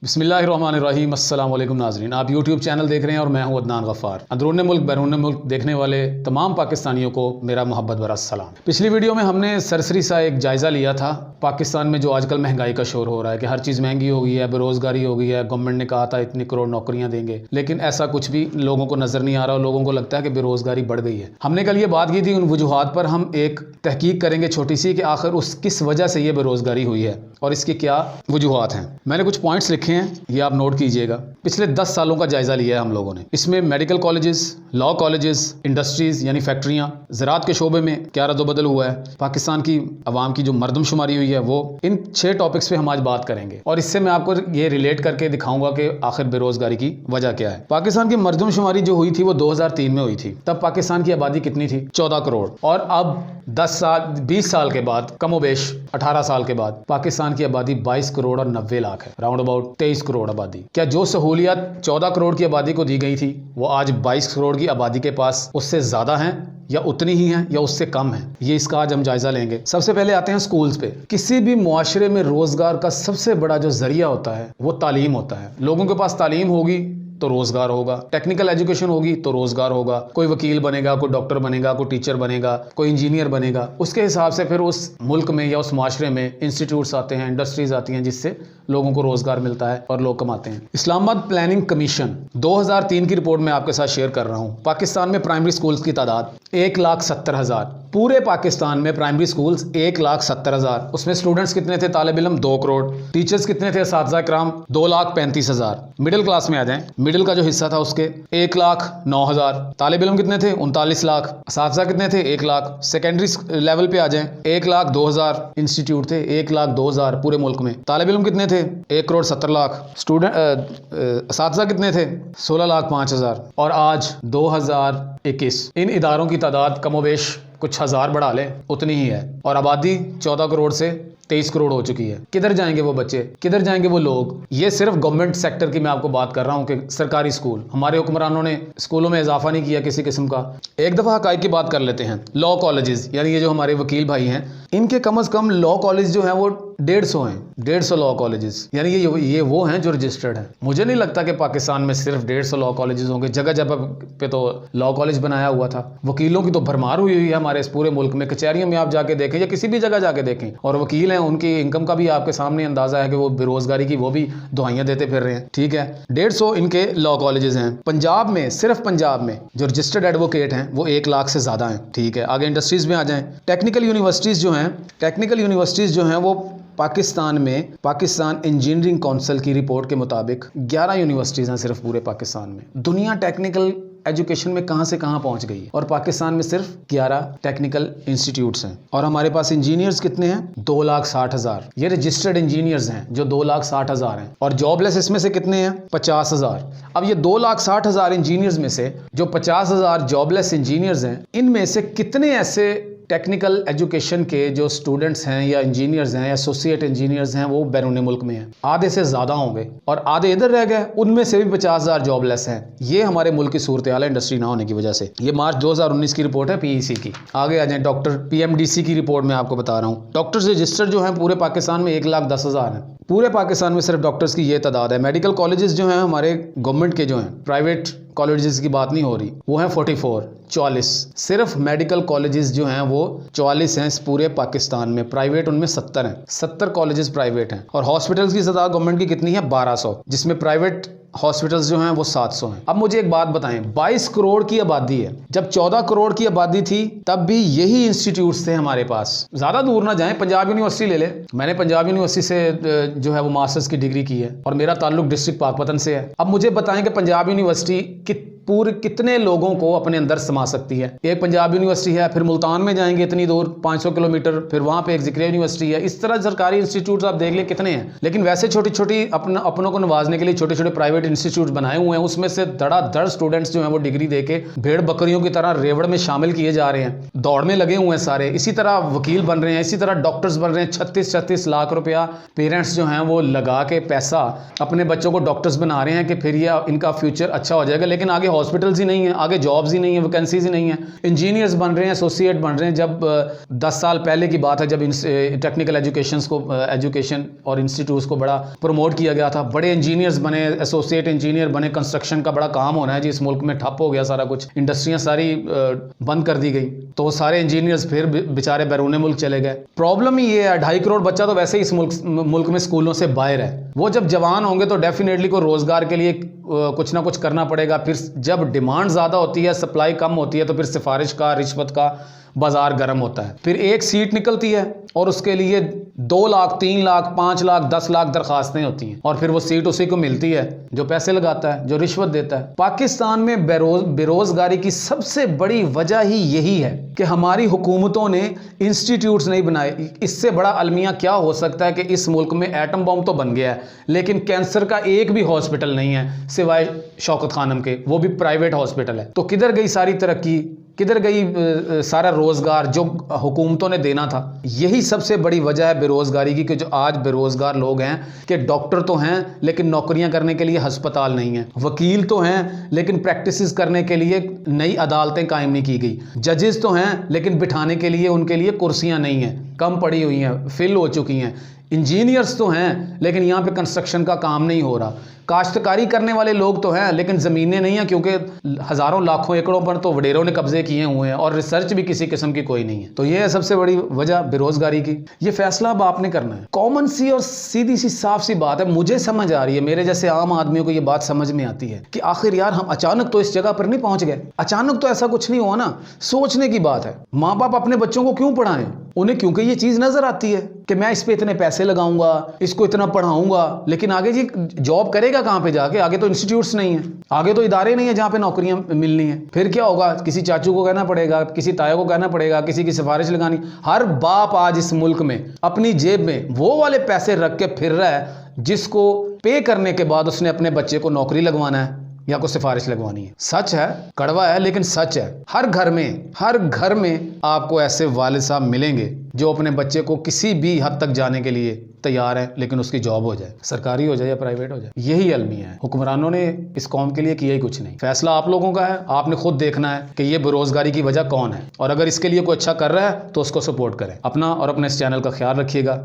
बिस्मिल्लाहिर्रहमानिर्रहीम अस्सलाम वालेकुम नाज़रीन, आप यूट्यूब चैनल देख रहे हैं और मैं हूं अदनान गफ़ार। अंदरूनी मुल्क बैरून मुल्क देखने वाले तमाम पाकिस्तानियों को मेरा मोहब्बत भरा सलाम। पिछली वीडियो में हमने सरसरी सा एक जायज़ा लिया था पाकिस्तान में जो आजकल महंगाई का शोर हो रहा है कि हर चीज़ महंगी हो गई है, बेरोज़गारी हो गई है। गवर्नमेंट ने कहा था इतनी करोड़ नौकरियाँ देंगे, लेकिन ऐसा कुछ भी लोगों को नज़र नहीं आ रहा। लोगों को लगता है कि बेरोज़गारी बढ़ गई है। हमने कल ये बात की थी, उन वजूहात पर हम एक तहकीक करेंगे छोटी सी कि आखिर उस किस वजह से ये बेरोज़गारी हुई है और इसकी क्या वजूहात हैं। मैंने कुछ पॉइंट्स लिखे हैं, ये आप नोट कीजिएगा। पिछले 10 सालों का जायजा लिया है हम लोगों ने। इसमें medical colleges, law colleges, industries यानी फैक्ट्रियां, ज़राअत के शोबे में क्या रद्दोबदल हुआ है, पाकिस्तान की आवाम की जो मरदमशुमारी हुई है वो, इन 6 टॉपिक्स पे हम आज बात करेंगे और इससे मैं आपको ये रिलेट करके दिखाऊंगा कि आखिर बेरोजगारी की वजह क्या है। पाकिस्तान की मरदमशुमारी जो हुई थी वो 2003 में हुई थी। तब पाकिस्तान की आबादी कितनी थी? 14 करोड़। और अब 20 साल के बाद, कमोबेश 18 साल के बाद, पाकिस्तान की आबादी 22 करोड़ और 90 लाख है, राउंड अबाउट 23 करोड़ आबादी। क्या जो सहूलियत 14 करोड़ की आबादी को दी गई थी वो आज 22 करोड़ की आबादी के पास उससे ज़्यादा हैं या उतनी ही हैं या उससे कम है? ये इसका आज हम जायज़ा लेंगे। सबसे पहले आते हैं स्कूल्स पे। किसी भी मुआशरे में रोज़गार का सबसे बड़ा जो ज़रिया होता है वो तालीम होता है। लोगों के पास तालीम होगी तो रोजगार होगा, टेक्निकल एजुकेशन होगी तो रोजगार होगा। कोई वकील बनेगा, कोई डॉक्टर बनेगा, कोई टीचर बनेगा, कोई इंजीनियर बनेगा। उसके हिसाब से फिर उस मुल्क में या उस माशरे में इंस्टीट्यूट्स आते हैं, इंडस्ट्रीज आती हैं, जिससे लोगों को रोजगार मिलता है और लोग कमाते हैं। इस्लामाबाद प्लानिंग कमीशन 2003 की रिपोर्ट में आपके साथ शेयर कर रहा हूं। पाकिस्तान में प्राइमरी स्कूल्स की तादाद 1,70,000। पूरे पाकिस्तान में प्राइमरी स्कूल्स 1,70,000। उसमें स्टूडेंट्स कितने थे? तालिब इल्म 2 करोड़। टीचर्स कितने थे? असातिज़ा किराम 2,35,000। मिडिल क्लास में आ जाएं, मिडिल का जो हिस्सा था उसके 1,09,000। तालिब इल्म कितने थे? 39 लाख। असातिज़ा कितने थे? 1 लाख। सेकेंडरी लेवल पे आ जाएं, 1,02,000 इंस्टीट्यूट थे, 1,02,000 पूरे मुल्क में। तालिब इल्म कितने थे? 1,70,00,000। स्टूडेंट असातिज़ा कितने थे? 16,05,000। और आज 2021 इन इदारों की तादाद कमोबेश कुछ हज़ार बढ़ा लें उतनी ही है और आबादी 14 करोड़ से 23 करोड़ हो चुकी है। किधर जाएंगे वो बच्चे, किधर जाएंगे वो लोग? ये सिर्फ गवर्नमेंट सेक्टर की मैं आपको बात कर रहा हूँ कि सरकारी स्कूल। हमारे हुक्मरानों ने स्कूलों में इजाफा नहीं किया किसी किस्म का। एक दफ़ा हक़ाइक़ की बात कर लेते हैं। लॉ कॉलेजेस यानी ये जो हमारे वकील भाई हैं, इनके कम अज़ कम लॉ कॉलेज जो हैं वो 150 हैं। 150 लॉ कॉलेजेस यानी ये वो हैं जो रजिस्टर्ड हैं। मुझे नहीं लगता कि पाकिस्तान में सिर्फ 150 लॉ कॉलेजेस होंगे। जगह जगह पे तो लॉ कॉलेज बनाया हुआ था। वकीलों की तो भरमार हुई है हमारे इस पूरे मुल्क में। कचहरियों में आप जाके देखें या किसी भी जगह जाके देखें, और वकील हैं, उनकी इनकम का भी आपके सामने अंदाजा है कि वो बेरोजगारी की वो भी दुआइयां देते फिर रहे हैं। ठीक है, 150 इनके लॉ कॉलेजेस हैं। पंजाब में, सिर्फ पंजाब में जो रजिस्टर्ड एडवोकेट हैं वो 1 लाख से ज्यादा हैं। ठीक है, आगे इंडस्ट्रीज में आ जाएं। टेक्निकल यूनिवर्सिटीज जो हैं वो पाकिस्तान में, पाकिस्तान इंजीनियरिंग काउंसिल की रिपोर्ट के मुताबिक 11 यूनिवर्सिटीज़ हैं सिर्फ पूरे पाकिस्तान में। दुनिया टेक्निकल एजुकेशन में कहां से कहां पहुंच गई और पाकिस्तान में सिर्फ 11 टेक्निकल इंस्टीट्यूट्स हैं। और हमारे पास इंजीनियर्स कितने हैं? 2,60,000। ये रजिस्टर्ड इंजीनियर्स हैं जो 2,60,000 हैं। और जॉबलेस इसमें से कितने हैं? 50,000। अब ये 2,60,000 इंजीनियर्स में से जो 50,000 जॉबलेस इंजीनियर्स हैं, इनमें से कितने ऐसे टेक्निकल एजुकेशन के जो स्टूडेंट्स हैं या इंजीनियर्स हैं या एसोसिएट इंजीनियर्स हैं वो बैरून मुल्क में हैं? आधे से ज़्यादा होंगे और आधे इधर रह गए। उनमें से भी 50,000 जॉबलेस हैं। ये हमारे मुल्क की सूरत हाल है इंडस्ट्री ना होने की वजह से। ये मार्च 2019 की रिपोर्ट है पीईसी की। आगे आ जाए, डॉक्टर पीएमडीसी की रिपोर्ट में आपको बता रहा हूँ। डॉक्टर्स रजिस्टर्ड जो हैं पूरे पाकिस्तान में 1,10,000 हैं। पूरे पाकिस्तान में सिर्फ डॉक्टर्स की ये तादाद है। मेडिकल कॉलेजेस जो हैं हमारे गवर्नमेंट के जो हैं, प्राइवेट कॉलेजेस की बात नहीं हो रही, वो हैं 44। सिर्फ मेडिकल कॉलेजेस जो हैं वो 44 हैं इस पूरे पाकिस्तान में। प्राइवेट उनमें 70 हैं। 70 कॉलेजेस प्राइवेट हैं। और हॉस्पिटल्स की तादाद गवर्नमेंट की कितनी है? 1200, जिसमें प्राइवेट हॉस्पिटल्स जो हैं वो 700 हैं। अब मुझे एक बात बताएं, 22 करोड़ की आबादी है। जब 14 करोड़ की आबादी थी तब भी यही इंस्टीट्यूट्स थे हमारे पास। ज्यादा दूर ना जाएं, पंजाब यूनिवर्सिटी ले ले। मैंने पंजाब यूनिवर्सिटी से जो है वो मास्टर्स की डिग्री की है और मेरा ताल्लुक डिस्ट्रिक्ट पाकपतन से है। अब मुझे बताएं कि पंजाब यूनिवर्सिटी पूरे कितने लोगों को अपने अंदर समा सकती है। एक पंजाब यूनिवर्सिटी है, फिर मुल्तान में जाएंगे इतनी दूर 500 किलोमीटर, फिर वहां पे एक ज़िक्रिया यूनिवर्सिटी है। इस तरह सरकारी इंस्टीट्यूट्स आप देख ले कितने हैं। लेकिन वैसे छोटी छोटी अपनों को नवाजने के लिए छोटे छोटे प्राइवेट इंस्टीट्यूट बनाए हुए हैं। उसमें से धड़ाधड़ स्टूडेंट्स जो हैं वो डिग्री देके भेड़ बकरियों की तरह रेवड़ में शामिल किए जा रहे हैं। दौड़ में लगे हुए हैं सारे। इसी तरह वकील बन रहे हैं, इसी तरह डॉक्टर्स बन रहे हैं। 36 लाख रुपया पेरेंट्स जो हैं वो लगा के पैसा अपने बच्चों को डॉक्टर्स बना रहे हैं कि फिर ये इनका फ्यूचर अच्छा हो जाएगा। लेकिन आगे हॉस्पिटल्स ही नहीं है, आगे जॉब्स ही नहीं है, वैकेंसीज ही नहीं है। इंजीनियर्स बन रहे हैं, एसोसिएट बन रहे हैं। जब 10 साल पहले की बात है, जब टेक्निकल एजुकेशन और इंस्टीट्यूट्स को बड़ा प्रमोट किया गया था, बड़े इंजीनियर्स बने, एसोसिएट इंजीनियर बने, कंस्ट्रक्शन का बड़ा काम होना है जी, इस मुल्क में ठप हो गया सारा कुछ, इंडस्ट्रियाँ सारी बंद कर दी गई, तो सारे इंजीनियर्स फिर बेचारे बैरून मुल्क चले गए। प्रॉब्लम ही ये है, 2.5 करोड़ बच्चा तो वैसे ही इस मुल्क में स्कूलों से बाहर है। वो जब जवान होंगे तो डेफिनेटली कोई रोजगार के लिए कुछ ना कुछ करना पड़ेगा। फिर जब डिमांड ज़्यादा होती है, सप्लाई कम होती है, तो फिर सिफारिश का, रिश्वत का बाजार गर्म होता है। फिर एक सीट निकलती है और उसके लिए 2 लाख, 3 लाख, 5 लाख, 10 लाख दरखास्तें होती हैं, और फिर वो सीट उसी को मिलती है जो पैसे लगाता है, जो रिश्वत देता है। पाकिस्तान में बेरोजगारी की सबसे बड़ी वजह ही यही है कि हमारी हुकूमतों ने इंस्टीट्यूट्स नहीं बनाए। इससे बड़ा अलमिया क्या हो सकता है कि इस मुल्क में एटम बम तो बन गया है, लेकिन कैंसर का एक भी हॉस्पिटल नहीं है सिवाय शौकत खानम के, वो भी प्राइवेट हॉस्पिटल है। तो किधर गई सारी तरक्की, किधर गई सारा रोजगार जो हुकूमतों ने देना था? यही सबसे बड़ी वजह है बेरोजगारी की, कि जो आज बेरोजगार लोग हैं कि डॉक्टर तो हैं लेकिन नौकरियां करने के लिए अस्पताल नहीं है, वकील तो हैं लेकिन प्रैक्टिसेस करने के लिए नई अदालतें कायम नहीं की गई, जजेस तो हैं लेकिन बिठाने के लिए उनके लिए कुर्सियां नहीं हैं, कम पड़ी हुई हैं, फिल हो चुकी हैं। इंजीनियर्स तो हैं लेकिन यहाँ पे कंस्ट्रक्शन का काम नहीं हो रहा। काश्तकारी करने वाले लोग तो हैं लेकिन ज़मीनें नहीं हैं, क्योंकि हज़ारों लाखों एकड़ों पर तो वडेरों ने कब्जे किए हुए हैं, और रिसर्च भी किसी किस्म की कोई नहीं है। तो ये है सबसे बड़ी वजह बेरोजगारी की। ये फैसला अब आपने करना है। कॉमन सी और सीधी सी साफ सी बात है, मुझे समझ आ रही है, मेरे जैसे आम आदमियों को ये बात समझ में आती है कि आखिर यार हम अचानक तो इस जगह पर नहीं पहुंच गए, अचानक तो ऐसा कुछ नहीं हुआ ना। सोचने की बात है, माँ बाप अपने बच्चों को क्यों पढ़ाएं? उन्हें क्योंकि ये चीज़ नजर आती है कि मैं इस पे इतने पैसे लगाऊंगा, इसको इतना पढ़ाऊंगा, लेकिन आगे जी जॉब करेगा कहाँ पे जाके? आगे तो इंस्टीट्यूट्स नहीं है, आगे तो इदारे नहीं है जहाँ पे नौकरियां मिलनी है। फिर क्या होगा? किसी चाचू को कहना पड़ेगा, किसी ताया को कहना पड़ेगा, किसी की सिफारिश लगानी। हर बाप आज इस मुल्क में अपनी जेब में वो वाले पैसे रख के फिर रहा है जिसको पे करने के बाद उसने अपने बच्चे को नौकरी लगवाना है या कोई सिफारिश लगवानी है। सच है, कड़वा है लेकिन सच है। हर घर में आपको ऐसे वालिद साहब मिलेंगे जो अपने बच्चे को किसी भी हद तक जाने के लिए तैयार है, लेकिन उसकी जॉब हो जाए, सरकारी हो जाए या प्राइवेट हो जाए। यही अलमिया है। हुक्मरानों ने इस कौम के लिए किया ही कुछ नहीं। फैसला आप लोगों का है, आपने खुद देखना है कि ये बेरोजगारी की वजह कौन है, और अगर इसके लिए कोई अच्छा कर रहा है तो उसको सपोर्ट करें। अपना और अपने इस चैनल का ख्याल रखिएगा।